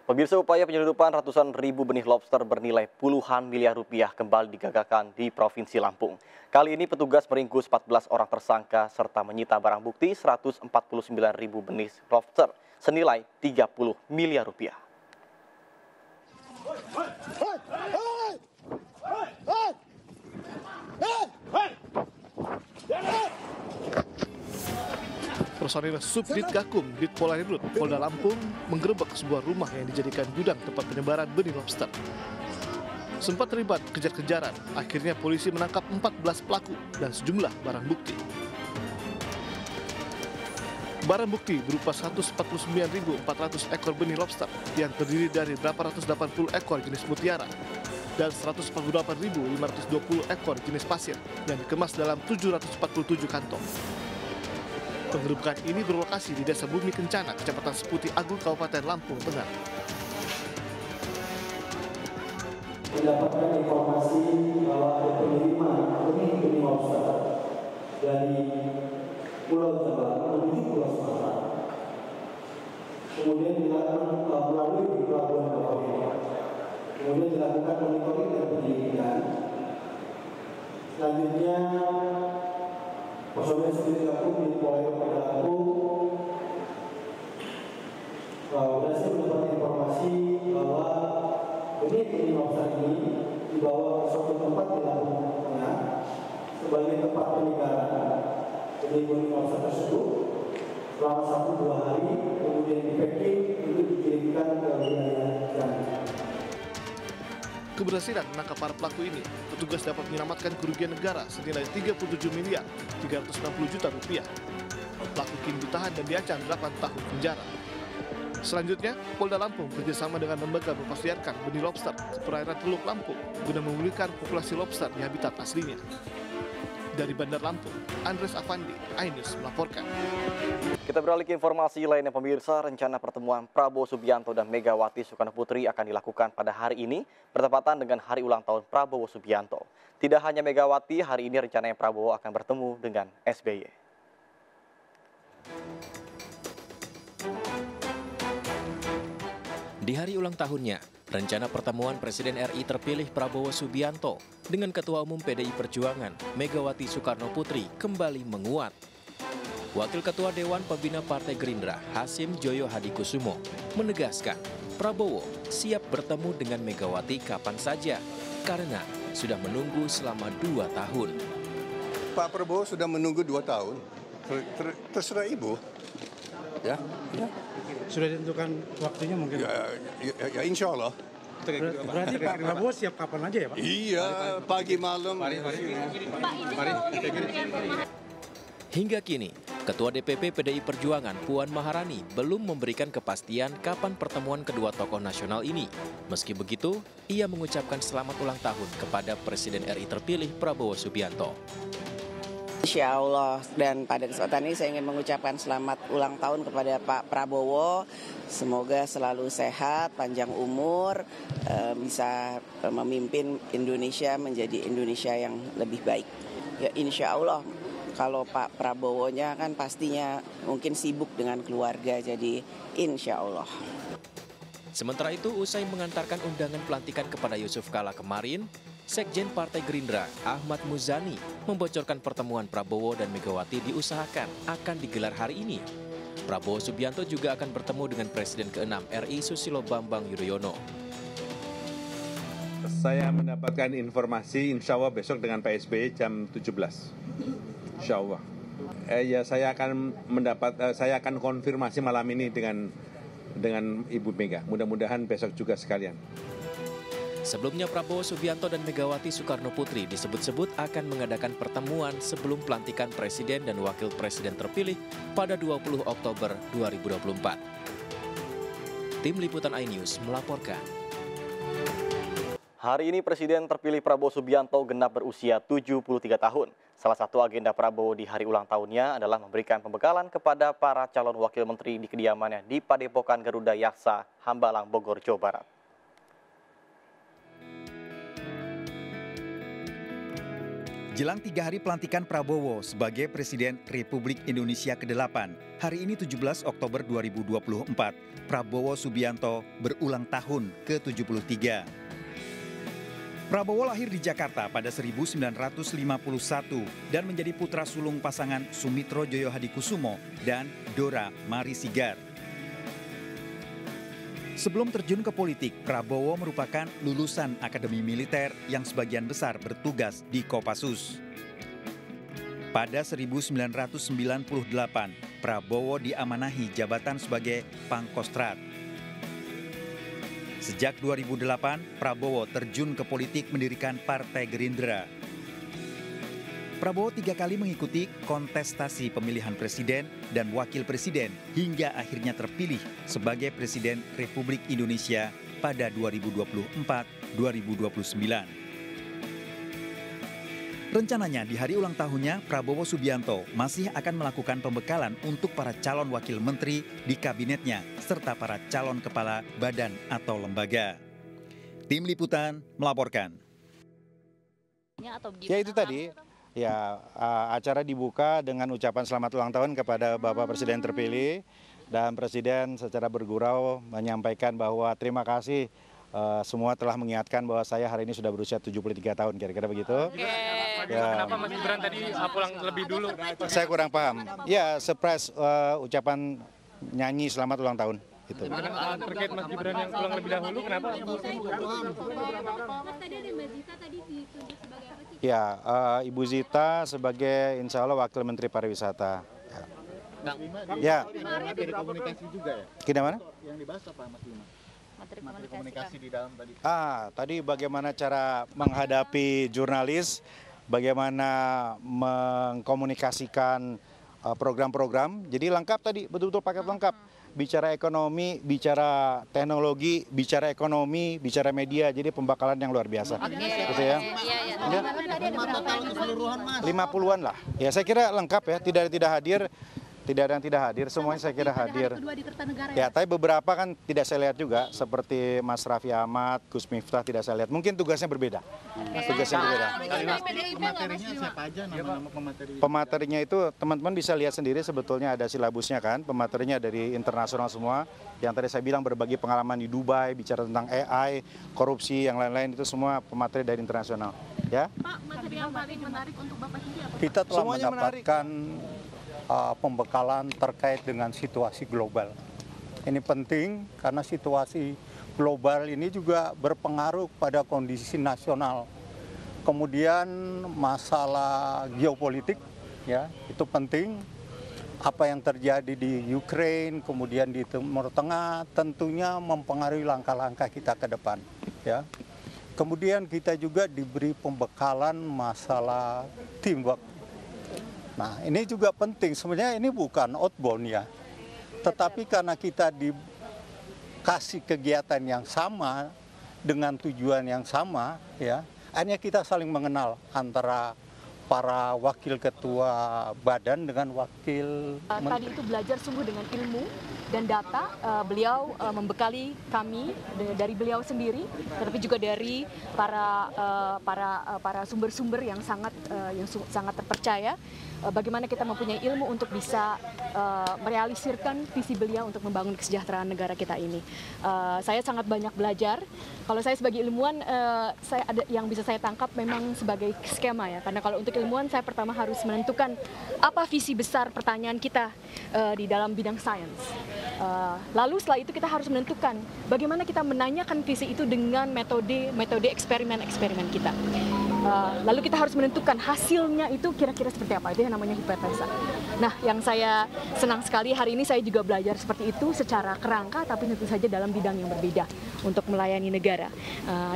Pemirsa, upaya penyelundupan ratusan ribu benih lobster bernilai puluhan miliar rupiah kembali digagalkan di Provinsi Lampung. Kali ini petugas meringkus 14 orang tersangka serta menyita barang bukti 149 ribu benih lobster senilai 30 miliar rupiah. Personil Subdit Gakum, Dit Polairut, Polda Lampung menggerebek sebuah rumah yang dijadikan gudang tempat penyebaran benih lobster. Sempat terlibat kejar-kejaran, akhirnya polisi menangkap 14 pelaku dan sejumlah barang bukti. Barang bukti berupa 149.400 ekor benih lobster yang terdiri dari 880 ekor jenis mutiara dan 148.520 ekor jenis pasir yang dikemas dalam 747 kantong. Penggerebekan ini berlokasi di Desa Bumi Kencana, Kecamatan Seputi Agung, Kabupaten Lampung Tengah. Mendapatkan informasi bahwa ada pengiriman benih lobster dari Pulau Jawa menuju Pulau Sumatera. Kemudian dilakukan melalui pelabuhan Bakauheni. Kemudian dilakukan monitoring dan penyelidikan. Selanjutnya personel Subdit Gakum di Polda Lampung berhasil mendapat informasi bahwa benih lobster ini dibawa ke suatu tempat di Lampung Tengah sebagai tempat penyegaran benih lobster tersebut selama 1-2 hari, kemudian di-packing untuk dikirimkan ke wilayah Jambi. Keberhasilan menangkap para pelaku ini, petugas dapat menyelamatkan kerugian negara senilai 37 miliar 360 juta rupiah. Pelaku kini ditahan dan diancam 8 tahun penjara. Selanjutnya, Polda Lampung bekerjasama dengan lembaga mempeliharakan benih lobster ke perairan Teluk Lampung guna memulihkan populasi lobster di habitat aslinya. Dari Bandar Lampung, Andres Afandi, iNews melaporkan. Kita beralih ke informasi lainnya, pemirsa. Rencana pertemuan Prabowo Subianto dan Megawati Soekarno Putri akan dilakukan pada hari ini, bertepatan dengan hari ulang tahun Prabowo Subianto. Tidak hanya Megawati, hari ini rencananya Prabowo akan bertemu dengan SBY. Di hari ulang tahunnya, rencana pertemuan Presiden RI terpilih Prabowo Subianto dengan Ketua Umum PDI Perjuangan Megawati Soekarno Putri kembali menguat. Wakil Ketua Dewan Pembina Partai Gerindra Hasim Joyo Hadikusumo menegaskan Prabowo siap bertemu dengan Megawati kapan saja karena sudah menunggu selama 2 tahun. Pak Prabowo sudah menunggu 2 tahun, terserah Ibu. Ya. Sudah ditentukan waktunya mungkin? Ya insya Allah. Berarti Pak Prabowo siap kapan aja ya Pak? Iya, pagi malam. Hingga kini, Ketua DPP PDI Perjuangan Puan Maharani belum memberikan kepastian kapan pertemuan kedua tokoh nasional ini. Meski begitu, ia mengucapkan selamat ulang tahun kepada Presiden RI terpilih Prabowo Subianto. Insya Allah, dan pada kesempatan ini saya ingin mengucapkan selamat ulang tahun kepada Pak Prabowo. Semoga selalu sehat, panjang umur, bisa memimpin Indonesia menjadi Indonesia yang lebih baik. Ya insya Allah, kalau Pak Prabowo-nya kan pastinya mungkin sibuk dengan keluarga, jadi insya Allah. Sementara itu, usai mengantarkan undangan pelantikan kepada Yusuf Kala kemarin, Sekjen Partai Gerindra Ahmad Muzani membocorkan pertemuan Prabowo dan Megawati diusahakan akan digelar hari ini. Prabowo Subianto juga akan bertemu dengan Presiden ke-6 RI Susilo Bambang Yudhoyono. Saya mendapatkan informasi insya Allah besok dengan Pak SBY jam 17. Insya Allah. Saya akan konfirmasi malam ini dengan Ibu Mega. Mudah-mudahan besok juga sekalian. Sebelumnya Prabowo Subianto dan Megawati Soekarno Putri disebut-sebut akan mengadakan pertemuan sebelum pelantikan Presiden dan Wakil Presiden terpilih pada 20 Oktober 2024. Tim Liputan iNews melaporkan. Hari ini Presiden terpilih Prabowo Subianto genap berusia 73 tahun. Salah satu agenda Prabowo di hari ulang tahunnya adalah memberikan pembekalan kepada para calon wakil menteri di kediamannya di Padepokan Garuda Yaksa, Hambalang, Bogor, Jawa Barat. Jelang 3 hari pelantikan Prabowo sebagai Presiden Republik Indonesia ke-8, hari ini 17 Oktober 2024, Prabowo Subianto berulang tahun ke-73. Prabowo lahir di Jakarta pada 1951 dan menjadi putra sulung pasangan Sumitro Joyo Hadikusumo dan Dora Marisigar. Sebelum terjun ke politik, Prabowo merupakan lulusan Akademi Militer yang sebagian besar bertugas di Kopassus. Pada 1998, Prabowo diamanahi jabatan sebagai Pangkostrat. Sejak 2008, Prabowo terjun ke politik mendirikan Partai Gerindra. Prabowo 3 kali mengikuti kontestasi pemilihan presiden dan wakil presiden hingga akhirnya terpilih sebagai Presiden Republik Indonesia pada 2024-2029. Rencananya di hari ulang tahunnya, Prabowo Subianto masih akan melakukan pembekalan untuk para calon wakil menteri di kabinetnya serta para calon kepala badan atau lembaga. Tim Liputan melaporkan. Ya itu tadi. Ya, acara dibuka dengan ucapan selamat ulang tahun kepada Bapak Presiden terpilih, dan Presiden secara bergurau menyampaikan bahwa terima kasih semua telah mengingatkan bahwa saya hari ini sudah berusia 73 tahun, kira-kira begitu. Ya. Kenapa Mas Gibran tadi pulang lebih dulu? Saya kurang paham. Ya, surprise ucapan nyanyi selamat ulang tahun. Gitu. Terkait Mas Gibran yang pulang lebih dahulu, kenapa? Ya, Ibu Zita sebagai insya Allah Wakil Menteri Pariwisata. Ya. Materi komunikasi juga ya? Gimana? Yang dibahas apa Mas Bima? Materi komunikasi di dalam tadi. Tadi bagaimana cara menghadapi jurnalis, bagaimana mengkomunikasikan program-program. Jadi lengkap tadi, betul-betul paket lengkap. Bicara ekonomi, bicara teknologi, bicara ekonomi, bicara media, jadi pembakalan yang luar biasa. Gitu ya. 50-an lah. Ya saya kira lengkap ya, tidak hadir. Tidak ada yang tidak hadir, semuanya saya kira hadir. Ya, tapi beberapa kan tidak saya lihat juga, seperti Mas Raffi Ahmad, Gus Miftah tidak saya lihat. Mungkin tugasnya berbeda. Tugasnya berbeda. Pematerinya siapa aja nama pemateri? Pematerinya itu teman-teman bisa lihat sendiri, sebetulnya ada silabusnya kan. Pematerinya dari internasional semua. Yang tadi saya bilang berbagi pengalaman di Dubai, bicara tentang AI, korupsi, yang lain-lain itu semua pemateri dari internasional. Ya. Pak, materi yang paling menarik untuk Bapak sendiri apa? Kita telah mendapatkan pembekalan terkait dengan situasi global. Ini penting karena situasi global ini juga berpengaruh pada kondisi nasional. Kemudian masalah geopolitik, ya itu penting. Apa yang terjadi di Ukraina, kemudian di Timur Tengah, tentunya mempengaruhi langkah-langkah kita ke depan. Ya. Kemudian kita juga diberi pembekalan masalah teamwork. Nah ini juga penting, sebenarnya ini bukan outbound ya, tetapi karena kita dikasih kegiatan yang sama, dengan tujuan yang sama, ya, akhirnya kita saling mengenal antara para wakil ketua badan dengan wakil tadi itu belajar sungguh dengan ilmu dan data. Beliau membekali kami dari beliau sendiri, tetapi juga dari para sumber-sumber yang sangat terpercaya. Bagaimana kita mempunyai ilmu untuk bisa merealisirkan visi beliau untuk membangun kesejahteraan negara kita ini. Saya sangat banyak belajar. Kalau saya sebagai ilmuwan, saya ada yang bisa saya tangkap memang sebagai skema ya. Karena kalau untuk ilmuwan, saya pertama harus menentukan apa visi besar pertanyaan kita di dalam bidang sains. Lalu setelah itu kita harus menentukan bagaimana kita menanyakan visi itu dengan metode eksperimen kita. Lalu kita harus menentukan hasilnya itu kira-kira seperti apa. Itu yang namanya hipotesa. Nah, yang saya senang sekali hari ini saya juga belajar seperti itu secara kerangka, tapi tentu saja dalam bidang yang berbeda untuk melayani negara.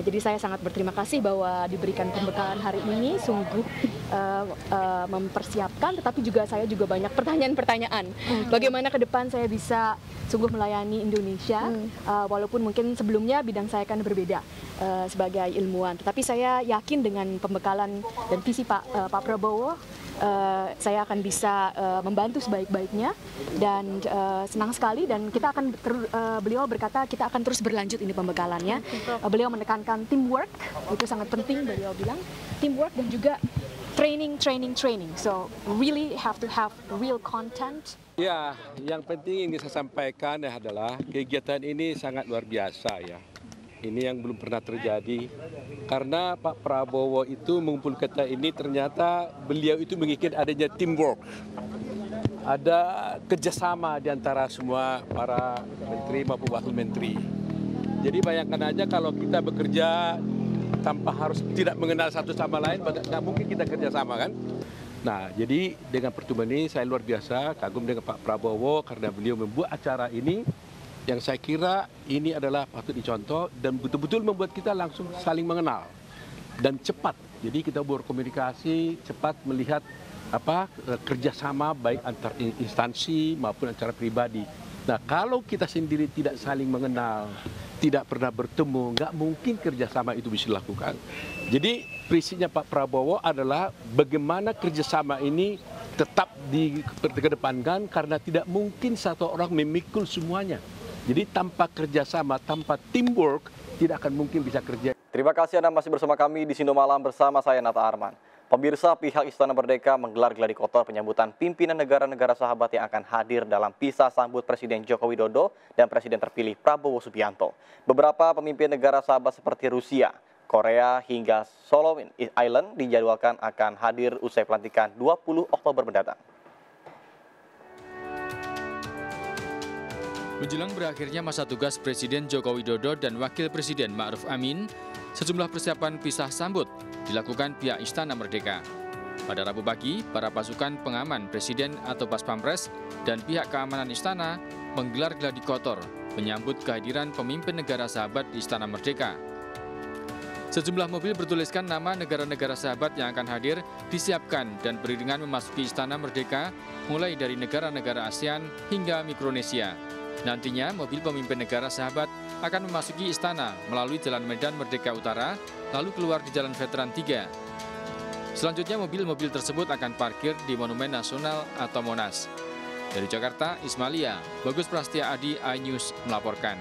Jadi saya sangat berterima kasih bahwa diberikan pembekalan hari ini, sungguh mempersiapkan, tetapi juga saya juga banyak pertanyaan-pertanyaan. Bagaimana ke depan saya bisa sungguh melayani Indonesia, walaupun mungkin sebelumnya bidang saya kan berbeda sebagai ilmuwan. Tetapi saya yakin dengan pembekalan dan visi Pak Prabowo, saya akan bisa membantu sebaik-baiknya, dan senang sekali. Dan kita akan beliau berkata kita akan terus berlanjut ini pembekalannya. Beliau menekankan teamwork, itu sangat penting. Beliau bilang teamwork dan juga training. So really have to have real content. Ya, yang penting ingin saya sampaikan adalah kegiatan ini sangat luar biasa ya. Ini yang belum pernah terjadi karena Pak Prabowo itu mengumpulkan kita ini ternyata beliau itu menginginkan adanya teamwork. Ada kerjasama di antara semua para menteri maupun wakil menteri. Jadi bayangkan aja kalau kita bekerja tanpa harus tidak mengenal satu sama lain, nggak mungkin kita kerjasama kan. Nah, jadi dengan pertemuan ini saya luar biasa kagum dengan Pak Prabowo karena beliau membuat acara ini yang saya kira ini adalah patut dicontoh dan betul-betul membuat kita langsung saling mengenal dan cepat. Jadi kita berkomunikasi cepat melihat kerjasama baik antar instansi maupun antar pribadi. Nah, kalau kita sendiri tidak saling mengenal, tidak pernah bertemu, nggak mungkin kerjasama itu bisa dilakukan. Jadi prinsipnya Pak Prabowo adalah bagaimana kerjasama ini tetap dikedepankan karena tidak mungkin satu orang memikul semuanya. Jadi tanpa kerjasama, tanpa teamwork, tidak akan mungkin bisa kerja. Terima kasih Anda masih bersama kami di Sindo Malam bersama saya Nata Arman. Pemirsa, pihak Istana Merdeka menggelar gladi kotor penyambutan pimpinan negara-negara sahabat yang akan hadir dalam pisah sambut Presiden Joko Widodo dan Presiden terpilih Prabowo Subianto. Beberapa pemimpin negara sahabat seperti Rusia, Korea hingga Solomon Island dijadwalkan akan hadir usai pelantikan 20 Oktober mendatang. Menjelang berakhirnya masa tugas Presiden Joko Widodo dan Wakil Presiden Ma'ruf Amin, sejumlah persiapan pisah sambut dilakukan pihak Istana Merdeka. Pada Rabu pagi, para pasukan pengaman Presiden atau Pas Pampres dan pihak keamanan Istana menggelar gladi kotor menyambut kehadiran pemimpin negara sahabat di Istana Merdeka. Sejumlah mobil bertuliskan nama negara-negara sahabat yang akan hadir disiapkan dan beriringan memasuki Istana Merdeka mulai dari negara-negara ASEAN hingga Mikronesia. Nantinya, mobil pemimpin negara sahabat akan memasuki istana melalui Jalan Medan Merdeka Utara, lalu keluar di Jalan Veteran 3. Selanjutnya, mobil-mobil tersebut akan parkir di Monumen Nasional atau Monas. Dari Jakarta, Ismalia, Bagus Prastia Adi, iNews melaporkan.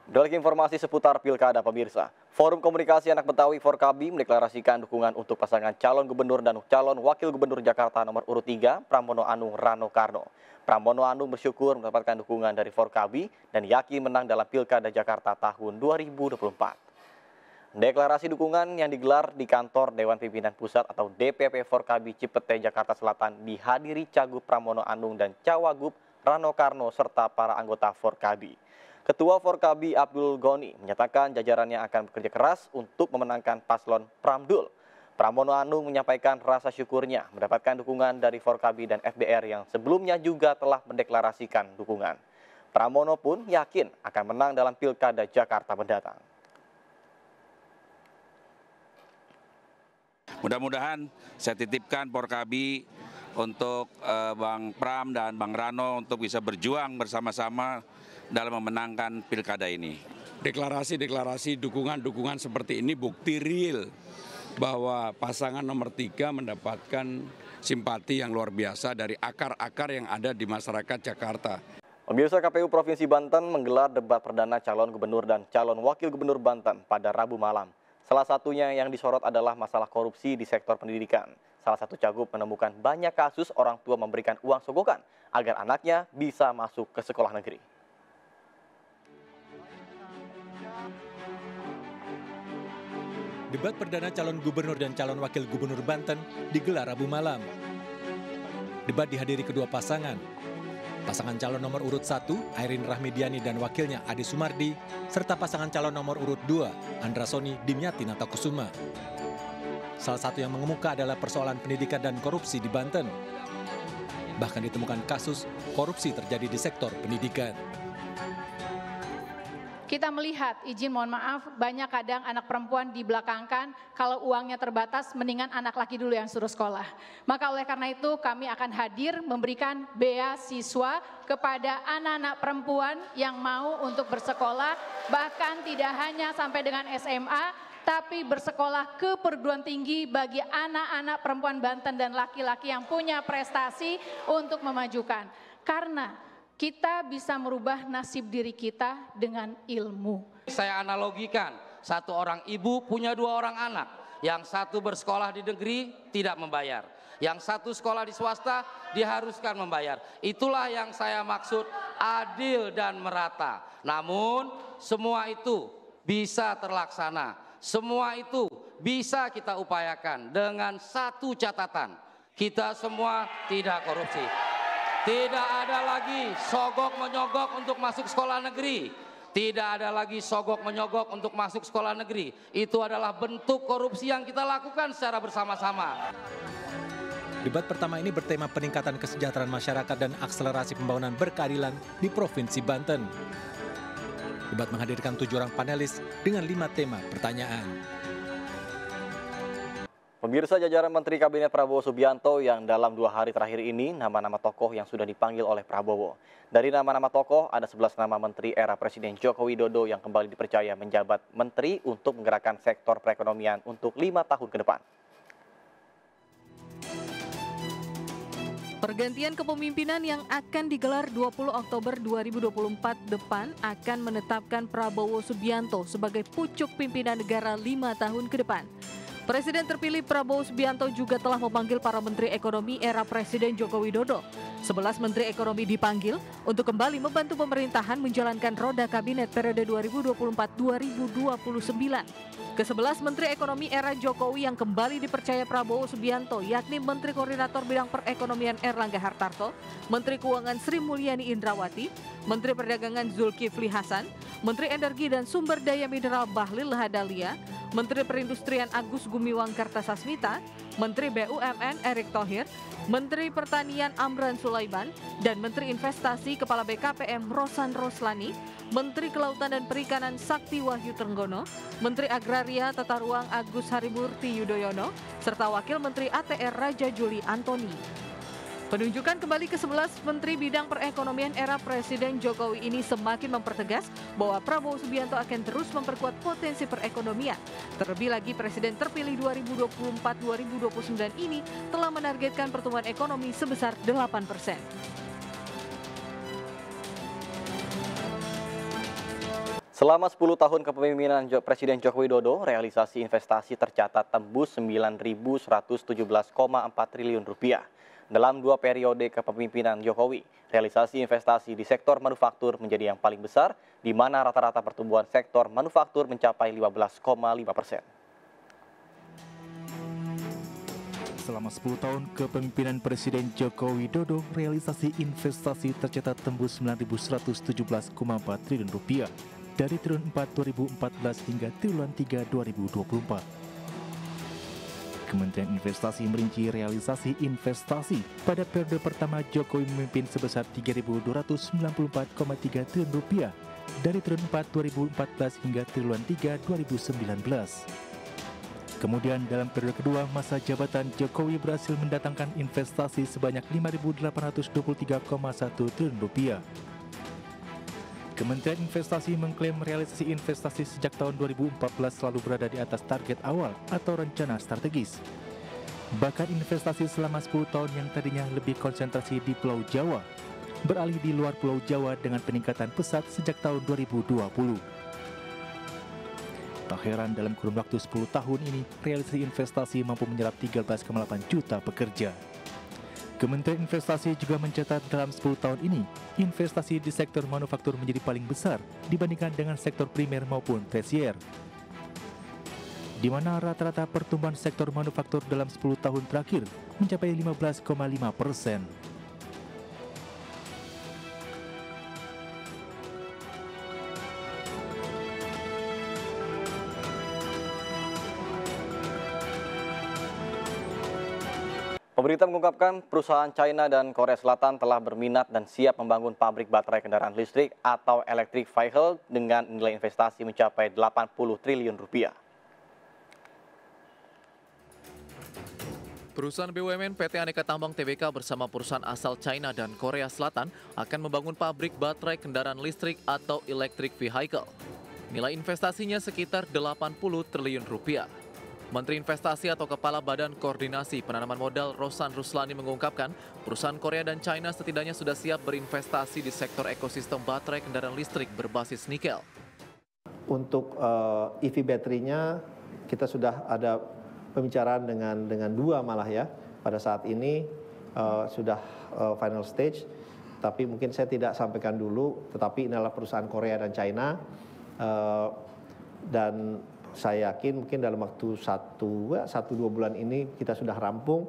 Beralih informasi seputar pilkada pemirsa. Forum Komunikasi Anak Betawi Forkabi mendeklarasikan dukungan untuk pasangan calon gubernur dan calon wakil gubernur Jakarta nomor urut 3, Pramono Anung Rano Karno. Pramono Anung bersyukur mendapatkan dukungan dari Forkabi dan yakin menang dalam Pilkada Jakarta tahun 2024. Deklarasi dukungan yang digelar di kantor Dewan Pimpinan Pusat atau DPP Forkabi Cipete, Jakarta Selatan dihadiri Cagup Pramono Anung dan Cawagup Rano Karno serta para anggota Forkabi. Ketua Forkabi Abdul Goni menyatakan jajarannya akan bekerja keras untuk memenangkan paslon Pramdul. Pramono Anung menyampaikan rasa syukurnya mendapatkan dukungan dari Forkabi dan FBR yang sebelumnya juga telah mendeklarasikan dukungan. Pramono pun yakin akan menang dalam Pilkada Jakarta mendatang. Mudah-mudahan saya titipkan Forkabi untuk Bang Pram dan Bang Rano untuk bisa berjuang bersama-sama dalam memenangkan pilkada ini. Deklarasi dukungan seperti ini bukti real bahwa pasangan nomor 3 mendapatkan simpati yang luar biasa dari akar-akar yang ada di masyarakat Jakarta. Pemirsa, KPU Provinsi Banten menggelar debat perdana calon gubernur dan calon wakil gubernur Banten pada Rabu malam. Salah satunya yang disorot adalah masalah korupsi di sektor pendidikan. Salah satu cagup menemukan banyak kasus orang tua memberikan uang sogokan agar anaknya bisa masuk ke sekolah negeri. Debat perdana calon gubernur dan calon wakil gubernur Banten digelar Rabu malam. Debat dihadiri kedua pasangan. Pasangan calon nomor urut 1, Airin Rahmidiani dan wakilnya Ade Sumardi, serta pasangan calon nomor urut 2, Andra Soni Dimyati Natakusuma. Salah satu yang mengemuka adalah persoalan pendidikan dan korupsi di Banten. Bahkan ditemukan kasus korupsi terjadi di sektor pendidikan. Kita melihat, izin mohon maaf, banyak kadang anak perempuan dibelakangkan, kalau uangnya terbatas, mendingan anak laki dulu yang suruh sekolah. Maka oleh karena itu kami akan hadir memberikan beasiswa kepada anak-anak perempuan yang mau untuk bersekolah, bahkan tidak hanya sampai dengan SMA, tapi bersekolah ke perguruan tinggi bagi anak-anak perempuan Banten dan laki-laki yang punya prestasi untuk memajukan. Karena kita bisa merubah nasib diri kita dengan ilmu. Saya analogikan, satu orang ibu punya 2 orang anak. Yang satu bersekolah di negeri tidak membayar. Yang satu sekolah di swasta diharuskan membayar. Itulah yang saya maksud adil dan merata. Namun semua itu bisa terlaksana. Semua itu bisa kita upayakan dengan satu catatan. Kita semua tidak korupsi. Tidak ada lagi sogok menyogok untuk masuk sekolah negeri. Tidak ada lagi sogok menyogok untuk masuk sekolah negeri. Itu adalah bentuk korupsi yang kita lakukan secara bersama-sama. Debat pertama ini bertema peningkatan kesejahteraan masyarakat dan akselerasi pembangunan berkeadilan di Provinsi Banten. Debat menghadirkan 7 orang panelis dengan 5 tema pertanyaan. Pemirsa, jajaran Menteri Kabinet Prabowo Subianto yang dalam 2 hari terakhir ini nama-nama tokoh yang sudah dipanggil oleh Prabowo. Dari nama-nama tokoh ada 11 nama menteri era Presiden Joko Widodo yang kembali dipercaya menjabat menteri untuk menggerakkan sektor perekonomian untuk 5 tahun ke depan. Pergantian kepemimpinan yang akan digelar 20 Oktober 2024 depan akan menetapkan Prabowo Subianto sebagai pucuk pimpinan negara 5 tahun ke depan. Presiden terpilih Prabowo Subianto juga telah memanggil para menteri ekonomi era Presiden Joko Widodo. 11 menteri ekonomi dipanggil untuk kembali membantu pemerintahan menjalankan roda kabinet periode 2024-2029. Ke-11 Menteri Ekonomi era Jokowi yang kembali dipercaya Prabowo Subianto yakni Menteri Koordinator Bidang Perekonomian Erlangga Hartarto, Menteri Keuangan Sri Mulyani Indrawati, Menteri Perdagangan Zulkifli Hasan, Menteri Energi dan Sumber Daya Mineral Bahlil Lahadalia, Menteri Perindustrian Agus Gumiwang Kartasasmita, Menteri BUMN Erick Thohir, Menteri Pertanian Amran Sulaiman, dan Menteri Investasi Kepala BKPM Rosan Roslani, Menteri Kelautan dan Perikanan Sakti Wahyu Trenggono, Menteri Agraria Tata Ruang Agus Harimurti Yudhoyono, serta Wakil Menteri ATR Raja Juli Antoni. Penunjukan kembali ke-11 Menteri Bidang Perekonomian era Presiden Jokowi ini semakin mempertegas bahwa Prabowo Subianto akan terus memperkuat potensi perekonomian. Terlebih lagi Presiden terpilih 2024-2029 ini telah menargetkan pertumbuhan ekonomi sebesar 8%. Selama 10 tahun kepemimpinan Presiden Joko Widodo, realisasi investasi tercatat tembus 9.117,4 triliun rupiah. Dalam 2 periode kepemimpinan Jokowi, realisasi investasi di sektor manufaktur menjadi yang paling besar, di mana rata-rata pertumbuhan sektor manufaktur mencapai 15,5%. Selama 10 tahun kepemimpinan Presiden Joko Widodo, realisasi investasi tercatat tembus 9.117,4 triliun rupiah dari triwulan 4 2014 hingga triwulan 3 2024. Kementerian Investasi merinci realisasi investasi pada periode pertama Jokowi memimpin sebesar 3.294,3 triliun rupiah dari triwulan 4 2014 hingga triwulan 3 2019. Kemudian dalam periode kedua masa jabatan Jokowi berhasil mendatangkan investasi sebanyak 5.823,1 triliun rupiah. Kementerian Investasi mengklaim realisasi investasi sejak tahun 2014 selalu berada di atas target awal atau rencana strategis. Bahkan investasi selama 10 tahun yang tadinya lebih konsentrasi di Pulau Jawa, beralih di luar Pulau Jawa dengan peningkatan pesat sejak tahun 2020. Tak heran dalam kurun waktu 10 tahun ini, realisasi investasi mampu menyerap 13,8 juta pekerja. Kementerian Investasi juga mencatat dalam 10 tahun ini, investasi di sektor manufaktur menjadi paling besar dibandingkan dengan sektor primer maupun tersier. Di mana rata-rata pertumbuhan sektor manufaktur dalam 10 tahun terakhir mencapai 15,5%. Pemerintah mengungkapkan perusahaan China dan Korea Selatan telah berminat dan siap membangun pabrik baterai kendaraan listrik atau electric vehicle dengan nilai investasi mencapai 80 triliun rupiah. Perusahaan BUMN PT Aneka Tambang Tbk bersama perusahaan asal China dan Korea Selatan akan membangun pabrik baterai kendaraan listrik atau electric vehicle. Nilai investasinya sekitar 80 triliun rupiah. Menteri Investasi atau Kepala Badan Koordinasi Penanaman Modal Rosan Roslani mengungkapkan perusahaan Korea dan China setidaknya sudah siap berinvestasi di sektor ekosistem baterai kendaraan listrik berbasis nikel. Untuk EV baterainya kita sudah ada pembicaraan dengan dua malah ya. Pada saat ini sudah final stage, tapi mungkin saya tidak sampaikan dulu, tetapi ini adalah perusahaan Korea dan China, dan saya yakin mungkin dalam waktu 1-2 bulan ini kita sudah rampung,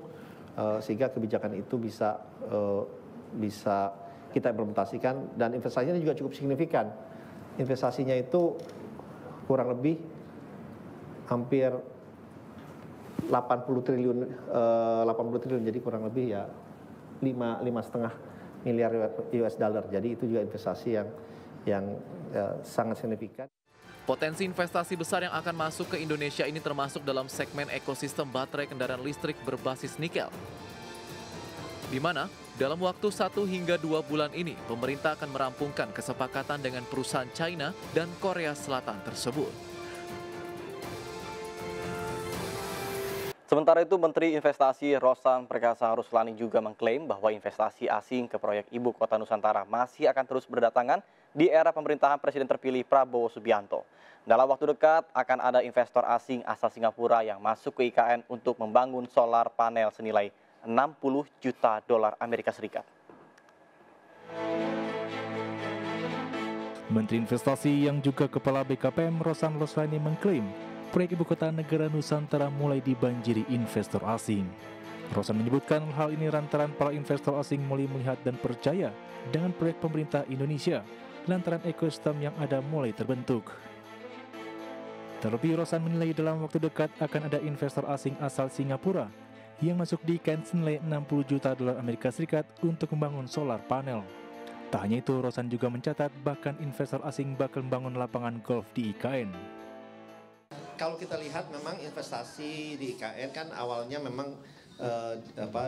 sehingga kebijakan itu bisa kita implementasikan, dan investasinya juga cukup signifikan. Investasinya itu kurang lebih hampir 80 triliun, jadi kurang lebih ya 5,5 miliar US dollar. Jadi itu juga investasi yang sangat signifikan. Potensi investasi besar yang akan masuk ke Indonesia ini termasuk dalam segmen ekosistem baterai kendaraan listrik berbasis nikel, di mana dalam waktu 1 hingga 2 bulan ini pemerintah akan merampungkan kesepakatan dengan perusahaan China dan Korea Selatan tersebut. Sementara itu, Menteri Investasi Rosan Perkasa Ruslani juga mengklaim bahwa investasi asing ke proyek Ibu Kota Nusantara masih akan terus berdatangan di era pemerintahan Presiden terpilih Prabowo Subianto. Dalam waktu dekat akan ada investor asing asal Singapura yang masuk ke IKN untuk membangun solar panel senilai $60 juta Amerika Serikat. Menteri Investasi yang juga Kepala BKPM Rosan Ruslani mengklaim proyek Ibu Kota Negara Nusantara mulai dibanjiri investor asing. Rosan menyebutkan hal ini lantaran para investor asing mulai melihat dan percaya dengan proyek pemerintah Indonesia lantaran ekosistem yang ada mulai terbentuk. Terlebih Rosan menilai dalam waktu dekat akan ada investor asing asal Singapura yang masuk di IKN senilai $60 juta Amerika Serikat untuk membangun solar panel. Tak hanya itu, Rosan juga mencatat bahkan investor asing bakal membangun lapangan golf di IKN. Kalau kita lihat memang investasi di IKN kan awalnya memang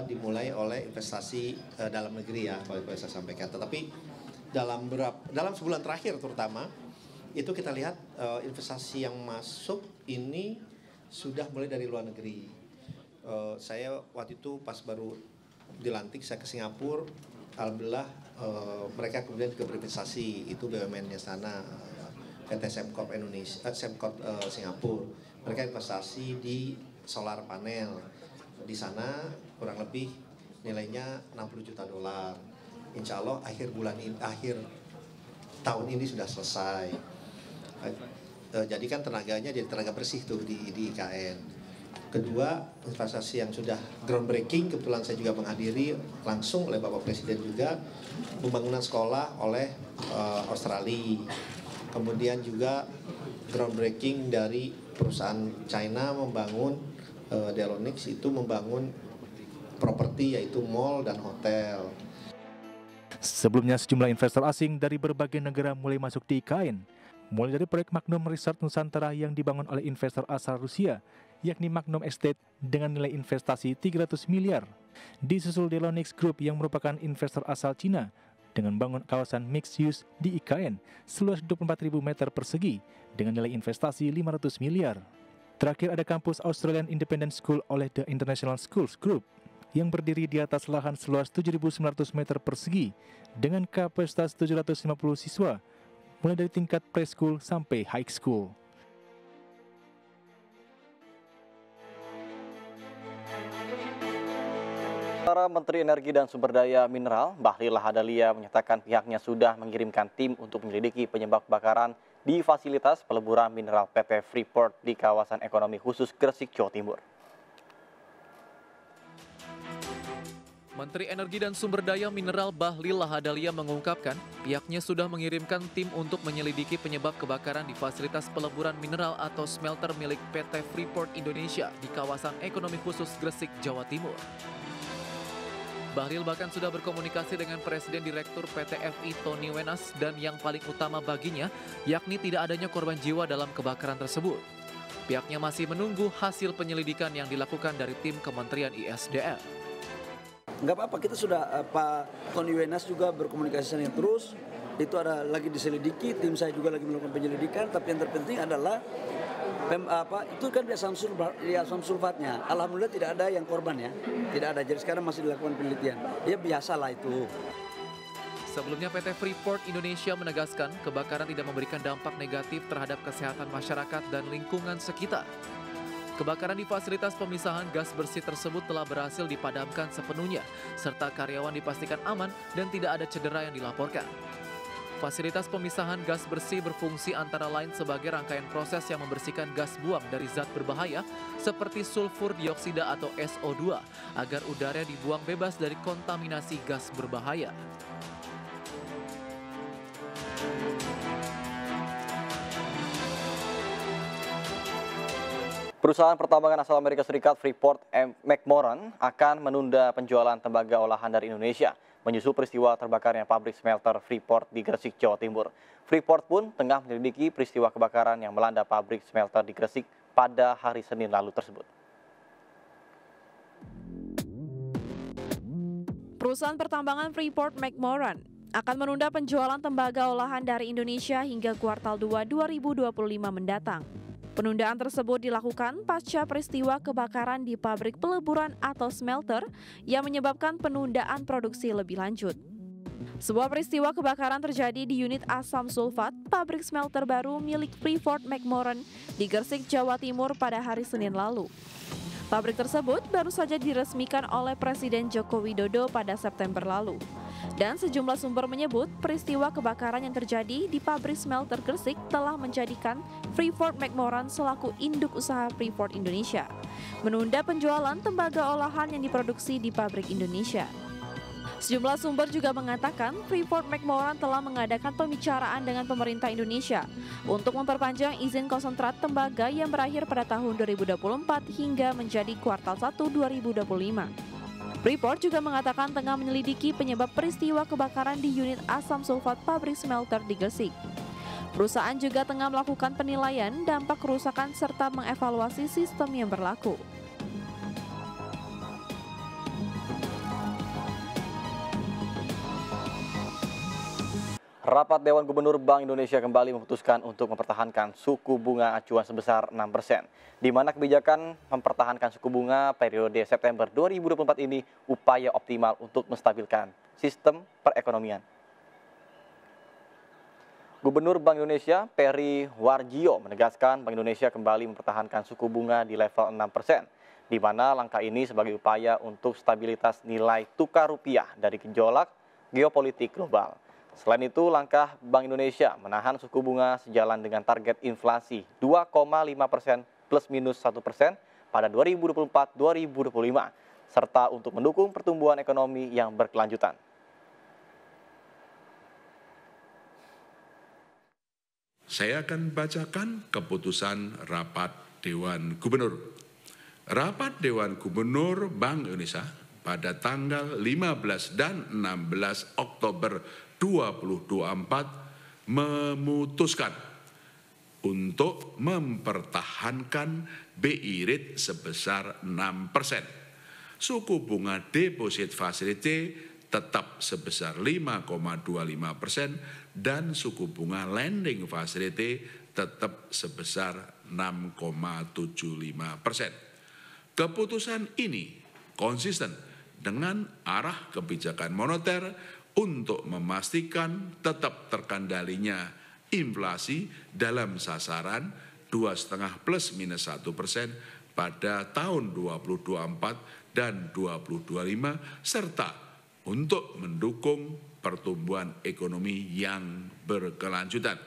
dimulai oleh investasi dalam negeri ya, kalau saya sampaikan. Tetapi dalam sebulan terakhir terutama itu kita lihat investasi yang masuk ini sudah mulai dari luar negeri. Saya waktu itu pas baru dilantik saya ke Singapura, alhamdulillah mereka kemudian juga berinvestasi, itu BUMN-nya sana. PT Semcorp Indonesia, Semcorp Singapura, mereka investasi di solar panel. Di sana kurang lebih nilainya $60 juta. Insya Allah akhir tahun ini sudah selesai. Jadi kan tenaganya jadi tenaga bersih tuh di IKN. Kedua, investasi yang sudah groundbreaking, kebetulan saya juga menghadiri langsung oleh Bapak Presiden juga, pembangunan sekolah oleh Australia. Kemudian juga groundbreaking dari perusahaan China membangun Delonix, itu membangun properti yaitu mall dan hotel. Sebelumnya sejumlah investor asing dari berbagai negara mulai masuk di IKN, mulai dari proyek Magnum Resort Nusantara yang dibangun oleh investor asal Rusia, yakni Magnum Estate dengan nilai investasi 300 miliar. Disusul Delonix Group yang merupakan investor asal Cina, dengan bangun kawasan mixed use di IKN seluas 24.000 meter persegi dengan nilai investasi 500 miliar. Terakhir ada kampus Australian Independent School oleh The International Schools Group yang berdiri di atas lahan seluas 7.900 meter persegi dengan kapasitas 750 siswa, mulai dari tingkat preschool sampai high school. Para Menteri Energi dan Sumber Daya Mineral, Bahlil Lahadalia menyatakan pihaknya sudah mengirimkan tim untuk menyelidiki penyebab kebakaran di fasilitas peleburan mineral PT Freeport di kawasan ekonomi khusus Gresik, Jawa Timur. Menteri Energi dan Sumber Daya Mineral Bahlil Lahadalia mengungkapkan pihaknya sudah mengirimkan tim untuk menyelidiki penyebab kebakaran di fasilitas peleburan mineral atau smelter milik PT Freeport Indonesia di kawasan ekonomi khusus Gresik, Jawa Timur. Bahlil bahkan sudah berkomunikasi dengan Presiden Direktur PT FI Tony Wenas dan yang paling utama baginya yakni tidak adanya korban jiwa dalam kebakaran tersebut. Pihaknya masih menunggu hasil penyelidikan yang dilakukan dari tim Kementerian ISDM. Nggak apa-apa, kita sudah Pak Tony Wenas juga berkomunikasi dengan terus. Itu ada lagi diselidiki, tim saya juga lagi melakukan penyelidikan. Tapi yang terpenting adalah itu kan di asam sulfatnya. Alhamdulillah tidak ada yang korban ya, tidak ada. Jadi sekarang masih dilakukan penelitian. Ya biasalah itu. Sebelumnya PT Freeport Indonesia menegaskan kebakaran tidak memberikan dampak negatif terhadap kesehatan masyarakat dan lingkungan sekitar. Kebakaran di fasilitas pemisahan gas bersih tersebut telah berhasil dipadamkan sepenuhnya, serta karyawan dipastikan aman dan tidak ada cedera yang dilaporkan. Fasilitas pemisahan gas bersih berfungsi antara lain sebagai rangkaian proses yang membersihkan gas buang dari zat berbahaya seperti sulfur dioksida atau SO2 agar udara dibuang bebas dari kontaminasi gas berbahaya. Perusahaan pertambangan asal Amerika Serikat Freeport McMoran akan menunda penjualan tembaga olahan dari Indonesia menyusul peristiwa terbakarnya pabrik smelter Freeport di Gresik, Jawa Timur. Freeport pun tengah menyelidiki peristiwa kebakaran yang melanda pabrik smelter di Gresik pada hari Senin lalu tersebut. Perusahaan pertambangan Freeport McMoran akan menunda penjualan tembaga olahan dari Indonesia hingga kuartal 2 2025 mendatang. Penundaan tersebut dilakukan pasca peristiwa kebakaran di pabrik peleburan atau smelter yang menyebabkan penundaan produksi lebih lanjut. Sebuah peristiwa kebakaran terjadi di unit asam sulfat pabrik smelter baru milik Freeport McMoran di Gresik, Jawa Timur pada hari Senin lalu. Pabrik tersebut baru saja diresmikan oleh Presiden Joko Widodo pada September lalu. Dan sejumlah sumber menyebut peristiwa kebakaran yang terjadi di pabrik smelter Gresik telah menjadikan Freeport McMoran selaku induk usaha Freeport Indonesia menunda penjualan tembaga olahan yang diproduksi di pabrik Indonesia. Sejumlah sumber juga mengatakan Freeport McMoran telah mengadakan pembicaraan dengan pemerintah Indonesia untuk memperpanjang izin konsentrat tembaga yang berakhir pada tahun 2024 hingga menjadi kuartal 1 2025. Freeport juga mengatakan tengah menyelidiki penyebab peristiwa kebakaran di unit asam sulfat pabrik smelter di Gresik. Perusahaan juga tengah melakukan penilaian dampak kerusakan serta mengevaluasi sistem yang berlaku. Rapat Dewan Gubernur Bank Indonesia kembali memutuskan untuk mempertahankan suku bunga acuan sebesar 6%, di mana kebijakan mempertahankan suku bunga periode September 2024 ini upaya optimal untuk menstabilkan sistem perekonomian. Gubernur Bank Indonesia Peri Warjio menegaskan Bank Indonesia kembali mempertahankan suku bunga di level 6%, di mana langkah ini sebagai upaya untuk stabilitas nilai tukar rupiah dari gejolak geopolitik global. Selain itu, langkah Bank Indonesia menahan suku bunga sejalan dengan target inflasi 2,5% plus minus 1% pada 2024-2025, serta untuk mendukung pertumbuhan ekonomi yang berkelanjutan. Saya akan bacakan keputusan Rapat Dewan Gubernur. Rapat Dewan Gubernur Bank Indonesia pada tanggal 15 dan 16 Oktober 2024 memutuskan untuk mempertahankan BI rate sebesar 6%. Suku bunga deposit facility tetap sebesar 5,25% dan suku bunga lending facility tetap sebesar 6,75%. Keputusan ini konsisten dengan arah kebijakan moneter untuk memastikan tetap terkendalinya inflasi dalam sasaran 2,5 plus minus 1% pada tahun 2024 dan 2025 serta untuk mendukung pertumbuhan ekonomi yang berkelanjutan.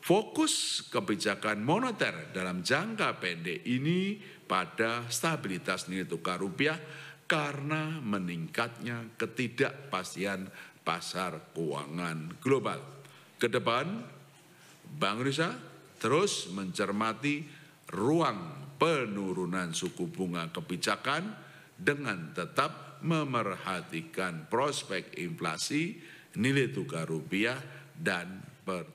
Fokus kebijakan moneter dalam jangka pendek ini pada stabilitas nilai tukar rupiah karena meningkatnya ketidakpastian pasar keuangan global. Kedepan, Bank Indonesia terus mencermati ruang penurunan suku bunga kebijakan dengan tetap memerhatikan prospek inflasi, nilai tukar rupiah, dan pertumbuhan.